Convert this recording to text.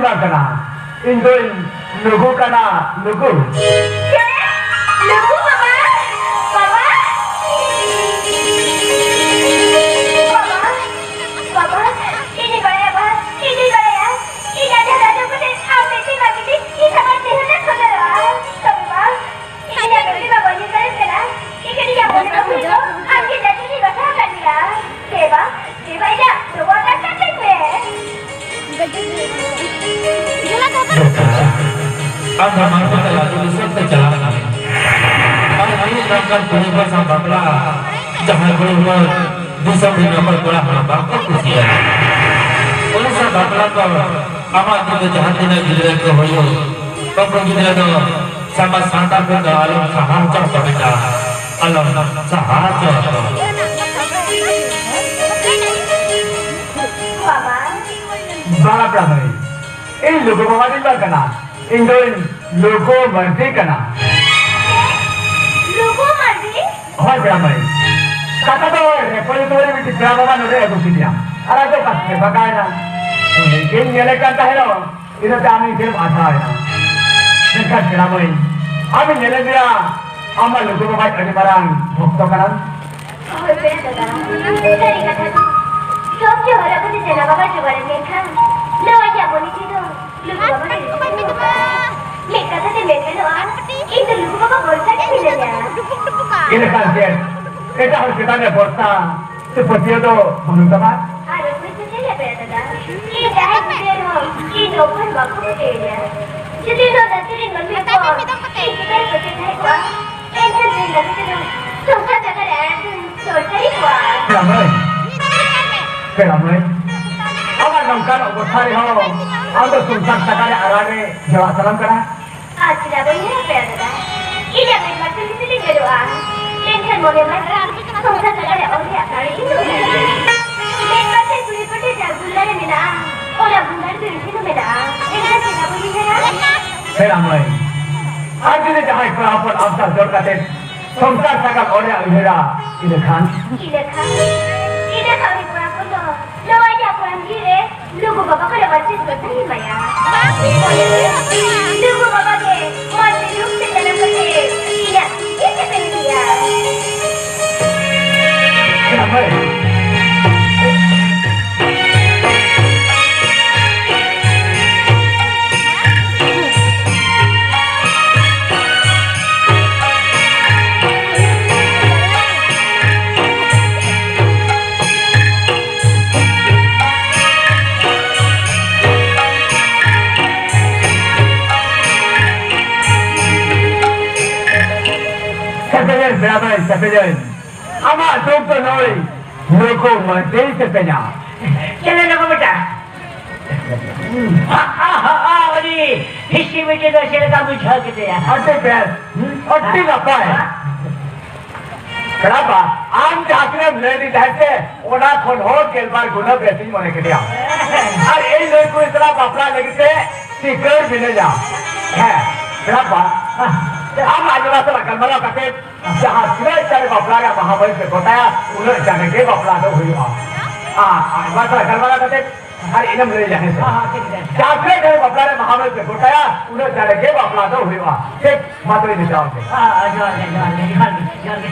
lima kana. Indoin lugu kana lugu. Lugu mama, mama. Mama, ini boleh apa? Ini boleh ya? Ini ada rada pun apa sih mami ni? Ini sama dia nak kena lah. Sama. Ini ada lima boleh saya kena. Ini dia boleh kamu itu. Aku jadi ni bahasa kan dia. Siapa? Siapa ini? Lugu tak tak tak. Anda mampu telah tulisan perjalanan. Ini akan berubah sama bangla. Jangan berubah bisa menambah belah bangla kusian. Oleh sama bangla kau amat juga jahat tidak dilihat kehoyo. Kau pergi tidak tahu sama santai pun alam sahaja berbeda. Alam sahaja. Bala Brahmani. Ini lugu mama di mana kana? Indoin lugu murti kana. Lugu murti? Oh Brahmani. Kata tu repoli tu orang mesti Brahmani nore aku siapa? Ada tu kasih bagai na. Ini nyelek kan tak hero. Ini tu kami film ada na. Dekat Brahmani. Kami nyelek dia. Amal lugu mama ini barang bukti kana. Oh betul dah. Dari kata tu. Jom je orang pun dia nak baca barang mereka. Lawa je pun itu tu. Lugu bapa ni. Mereka tu dia mereka doa. Itu lugu bapa bolsa ni dia. Ini kan dia. Kita harus kita ni bolsa. Seperti itu menurut apa? Harus itu dia berada dah. Ini dah dia tu. Ini open bapa dia. Jadi tu dah sering berfikir. Kita betul tak kuat. Entah dia dah tu. Susah jaga dia. Susah kuat. Ramai. Ramai. Awak nongkar aku cari hawa. Anda susah sekali arane jawab salam kena. Tidak boleh berada dah. Ini apa yang macam ni sini berdoa. Tension boleh macam. Susah sekali orang yang cari itu. Mereka tu boleh pergi jalan ni mana. Orang bukan tu itu mana. Mereka tidak boleh jalan. Ramai. Hari ini jahai kerapun absar jor kate. Susah sekali orang yang ihra ini kan. Ini kan. Ini kami kerapun tu. Lawa je kurang kira. Lugu bapa kalau baca seperti ni maya. Lugu bapa ke. Masih lugu dalam kata. Iya. Ini pendia. Ramai. Berabai sepenuhnya. Amat doktor noi. Lugu murti sepenuhnya. Jalan nak baca. Ini history macam tu saya kamu cakap kita ya. Oke bel. Oke apa ya? Kenapa? Am jahatnya melodi dahsyat. Orang konhor kelbar guna bersih mana kerja. Hari ini logo Islam apa lagi se? Stiker bina. Kenapa? Am aja masalah kalmara kate. Jahat sudah cari bapak Mahabharata se kota ya. Ular jangan ke bapak tu huyu. Masalah kalmara kate. hari ini mulai jahe se. Jahe dari bapak Mahabharata se kota ya. Ular jangan ke bapak tu huyu. Cek materi ni jawab. Jangan.